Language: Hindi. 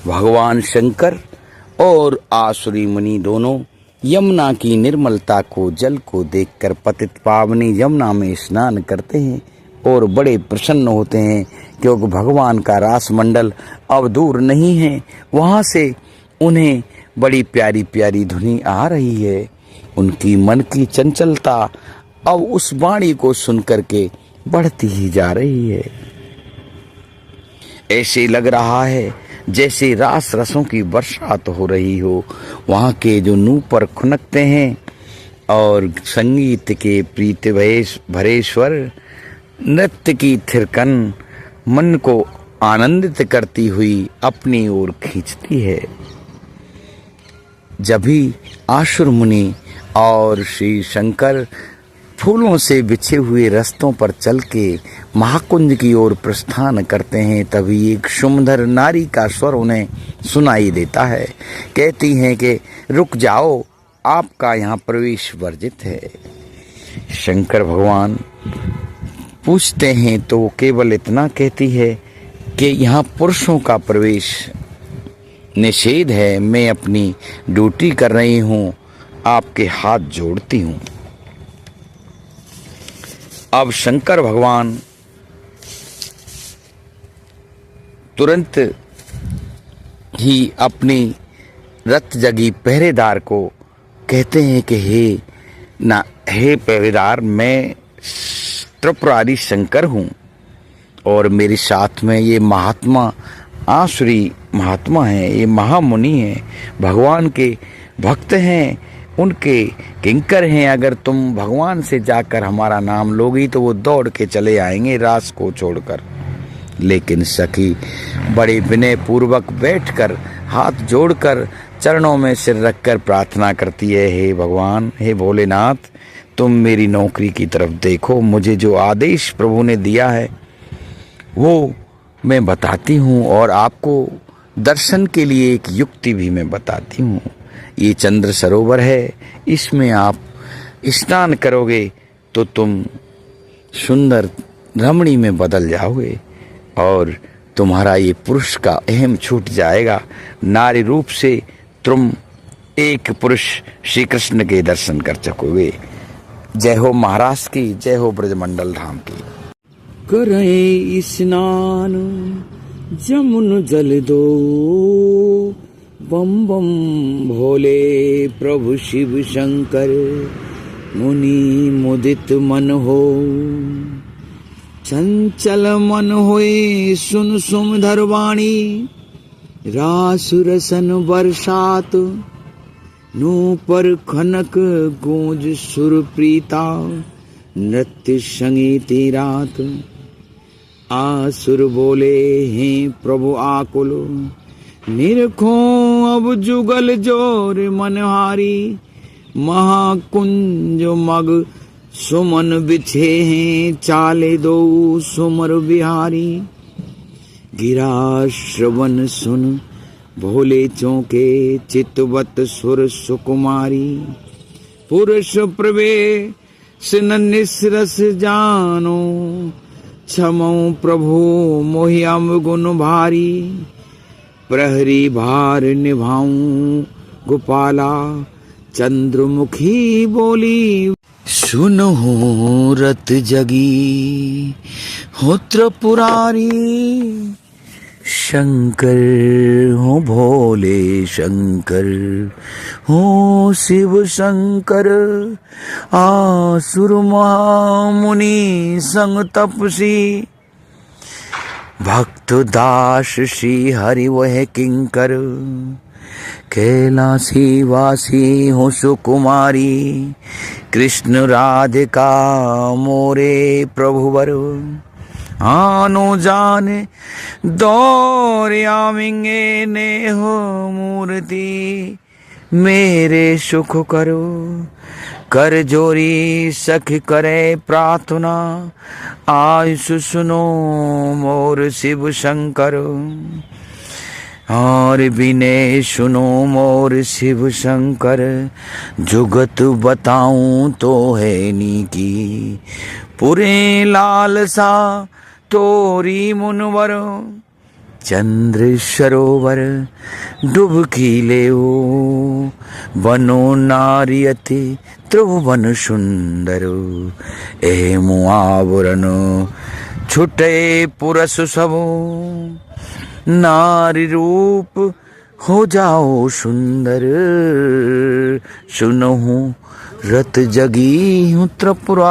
भगवान शंकर और आसुरी मुनि दोनों यमुना की निर्मलता को, जल को देखकर पतित पावनी यमुना में स्नान करते हैं और बड़े प्रसन्न होते हैं, क्योंकि भगवान का रास मंडल अब दूर नहीं है। वहाँ से उन्हें बड़ी प्यारी प्यारी धुनी आ रही है। उनकी मन की चंचलता अब उस वाणी को सुनकर के बढ़ती ही जा रही है। ऐसे लग रहा है जैसे रास रसों की बरसात हो रही हो। वहाँ के जो नूपुर खुनकते हैं और संगीत के प्रीत भरेश्वर नृत्य की थिरकन मन को आनंदित करती हुई अपनी ओर खींचती है। जब भी आसुर मुनि और श्री शंकर फूलों से बिछे हुए रास्तों पर चल के महाकुंज की ओर प्रस्थान करते हैं, तभी एक सुंदर नारी का स्वर उन्हें सुनाई देता है। कहती हैं कि रुक जाओ, आपका यहाँ प्रवेश वर्जित है। शंकर भगवान पूछते हैं तो केवल इतना कहती है कि यहाँ पुरुषों का प्रवेश निषेध है। मैं अपनी ड्यूटी कर रही हूँ, आपके हाथ जोड़ती हूँ। अब शंकर भगवान तुरंत ही अपनी रत जगी पहरेदार को कहते हैं कि हे पहरेदार, मैं त्रिपुरारी शंकर हूँ और मेरे साथ में ये महात्मा आसुरी महात्मा हैं, ये महामुनि हैं, भगवान के भक्त हैं, उनके किंकर हैं। अगर तुम भगवान से जाकर हमारा नाम लोगी तो वो दौड़ के चले आएंगे रास को छोड़कर। लेकिन सखी बड़े विनय पूर्वक बैठकर हाथ जोड़कर चरणों में सिर रखकर प्रार्थना करती है, हे भगवान, हे भोलेनाथ, तुम मेरी नौकरी की तरफ देखो। मुझे जो आदेश प्रभु ने दिया है वो मैं बताती हूँ और आपको दर्शन के लिए एक युक्ति भी मैं बताती हूँ। ये चंद्र सरोवर है, इसमें आप स्नान करोगे तो तुम सुंदर रमणी में बदल जाओगे और तुम्हारा ये पुरुष का अहम छूट जाएगा। नारी रूप से तुम एक पुरुष श्री कृष्ण के दर्शन कर सकोगे। जय हो महाराज की, जय हो ब्रजमंडल धाम की। करे स्नान जमुन जल दो, बम बम भोले प्रभु शिव शंकर, मुनि मुदित मन हो, चंचल मन होए सुन सुमधुर वाणी, रास रसन बरसात, नूपुर खनक गूंज सुर प्रीता, नृत्य संगीति रात। आसुर बोले हैं प्रभु आकुल, निरखो अब जुगल जोर मनहारी, महाकुंज मग सुमन बिछे हैं, चाले दो सुमर बिहारी। गिरा श्रवण सुन भोले चौके, चितवत सुर सुकुमारी, पुरुष प्रवेश निसरस जानो, क्षमो प्रभु मोहियम गुण भारी, प्रहरी भार निभाऊं गोपाला, चंद्रमुखी बोली। सुनो रत जगी हो त्रिपुरारी, शंकर हो भोले शंकर, हो शिव शंकर, आसुर महामुनि संग तपसी, भक्त दास श्री हरि वह किंकर, कैलासी वासी हो सुकुमारी, कृष्ण राधिका मोरे प्रभुवर, आनो जाने दौर्यामिंगे ने हो मूर्ति, मेरे सुख करो कर जोरी सख करे प्रार्थना, आयुष सुनो मोर शिव शंकर, और विनय सुनो मोर शिव शंकर, जुगत बताऊं तो है नी की, पुरे लालसा तोरी मुनवर, चंद्र सरोवर डुबकी ले वनो नारी अति त्रिभुवन सुंदर ए मुआवरन छुटे पुरस सबो नारी रूप हो जाओ सुंदर सुनहु रत जगी हूँ त्रिपुरा।